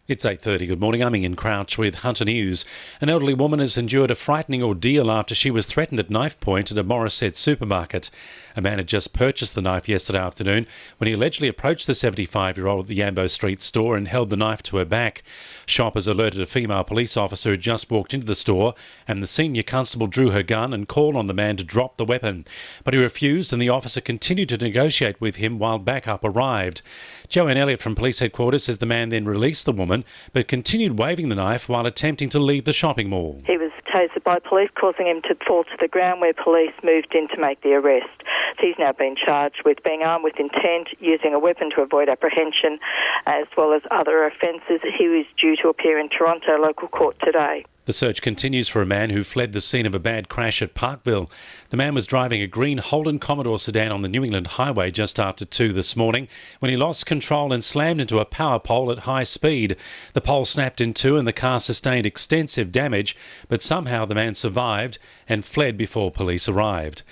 It's 8:30. Good morning. I'm Ian Crouch with Hunter News. An elderly woman has endured a frightening ordeal after she was threatened at knife point at a Morisset supermarket. A man had just purchased the knife yesterday afternoon when he allegedly approached the 75-year-old at the Yambo Street store and held the knife to her back. Shoppers alerted a female police officer who just walked into the store, and the senior constable drew her gun and called on the man to drop the weapon. But he refused, and the officer continued to negotiate with him while backup arrived. Joanne Elliott from police headquarters says the man then released the woman but continued waving the knife while attempting to leave the shopping mall. He was tasered by police, causing him to fall to the ground, where police moved in to make the arrest. He's now been charged with being armed with intent, using a weapon to avoid apprehension, as well as other offences. He is due to appear in Toronto local court today. The search continues for a man who fled the scene of a bad crash at Parkville. The man was driving a green Holden Commodore sedan on the New England Highway just after 2 this morning when he lost control and slammed into a power pole at high speed. The pole snapped in two and the car sustained extensive damage, but somehow the man survived and fled before police arrived.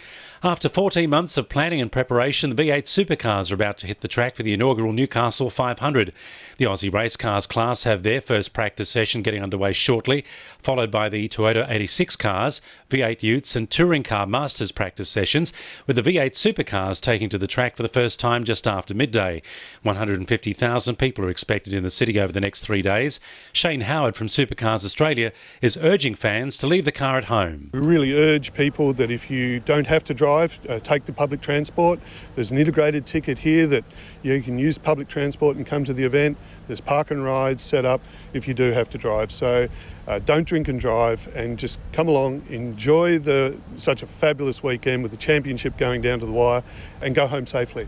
After 14 months of planning and preparation, the V8 supercars are about to hit the track for the inaugural Newcastle 500. The Aussie race cars class have their first practice session getting underway shortly, followed by the Toyota 86 cars, V8 Utes and Touring Car Masters practice sessions, with the V8 supercars taking to the track for the first time just after midday. 150,000 people are expected in the city over the next 3 days. Shane Howard from Supercars Australia is urging fans to leave the car at home. We really urge people that if you don't have to drive, take the public transport. There's an integrated ticket here that you can use public transport and come to the event. There's park and rides set up if you do have to drive. So don't drink and drive and just come along, enjoy such a fabulous weekend with the championship going down to the wire, and go home safely.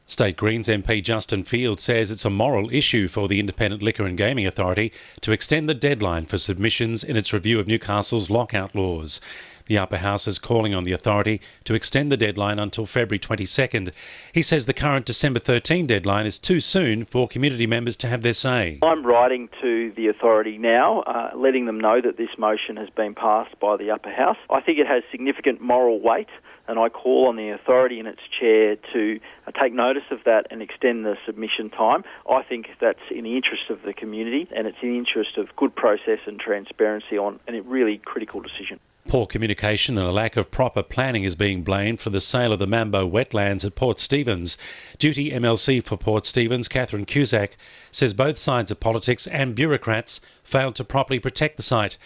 State Greens MP Justin Field says it's a moral issue for the Independent Liquor and Gaming Authority to extend the deadline for submissions in its review of Newcastle's lockout laws. The Upper House is calling on the authority to extend the deadline until February 22nd. He says the current December 13 deadline is too soon for community members to have their say. I'm writing to the authority now, letting them know that this motion has been passed by the Upper House. I think it has significant moral weight, and I call on the authority and its chair to take notice of that and extend the submission time. I think that's in the interest of the community, and it's in the interest of good process and transparency on a really critical decision. Poor communication and a lack of proper planning is being blamed for the sale of the Mambo wetlands at Port Stephens. Duty MLC for Port Stephens, Catherine Cusack, says both sides of politics and bureaucrats failed to properly protect the site.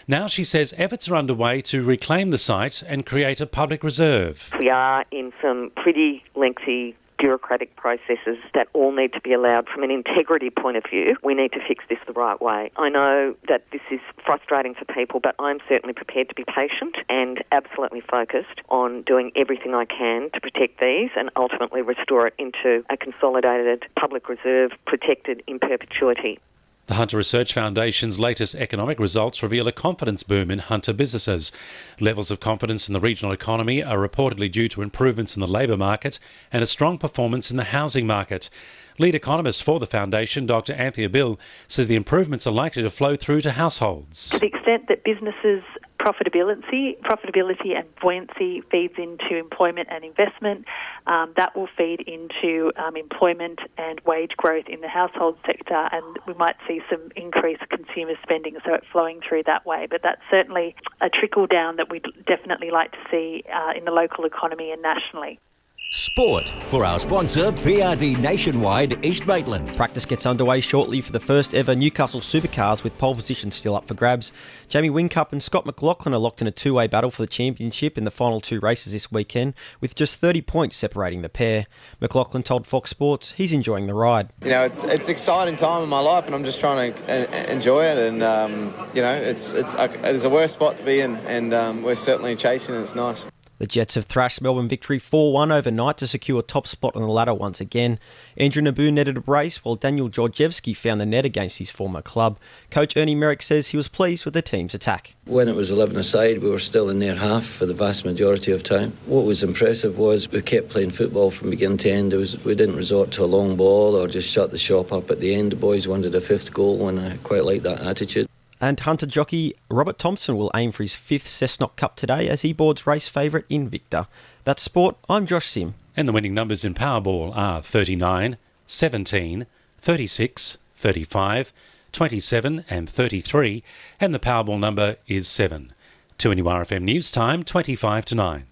Now she says efforts are underway to reclaim the site and create a public reserve. We are in some pretty lengthy bureaucratic processes that all need to be allowed. From an integrity point of view, we need to fix this the right way. I know that this is frustrating for people, but I'm certainly prepared to be patient and absolutely focused on doing everything I can to protect these and ultimately restore it into a consolidated public reserve protected in perpetuity. The Hunter Research Foundation's latest economic results reveal a confidence boom in Hunter businesses. Levels of confidence in the regional economy are reportedly due to improvements in the labour market and a strong performance in the housing market. Lead economist for the foundation, Dr. Anthea Bill, says the improvements are likely to flow through to households. To the extent that businesses' profitability and buoyancy feeds into employment and investment, that will feed into employment and wage growth in the household sector, and we might see some increased consumer spending, so it's flowing through that way. But that's certainly a trickle down that we'd definitely like to see in the local economy and nationally. Sport for our sponsor, PRD Nationwide East Maitland. Practice gets underway shortly for the first ever Newcastle Supercars, with pole position still up for grabs. Jamie Whincup and Scott McLaughlin are locked in a two-way battle for the championship in the final two races this weekend, with just 30 points separating the pair. McLaughlin told Fox Sports he's enjoying the ride. You know, it's an exciting time in my life, and I'm just trying to enjoy it. And it's a worse spot to be in, and we're certainly chasing, and it's nice. The Jets have thrashed Melbourne victory 4-1 overnight to secure top spot on the ladder once again. Andrew Nabu netted a brace, while Daniel Georgievski found the net against his former club. Coach Ernie Merrick says he was pleased with the team's attack. When it was 11-a-side, we were still in their half for the vast majority of time. What was impressive was we kept playing football from beginning to end. We didn't resort to a long ball or just shut the shop up at the end. The boys wanted a fifth goal, and I quite like that attitude. And Hunter jockey Robert Thompson will aim for his fifth Cessnock Cup today as he boards race favourite Invicta. That's sport. I'm Josh Sim. And the winning numbers in Powerball are 39, 17, 36, 35, 27 and 33, and the Powerball number is 7. 2NURFM News Time, 25 to 9.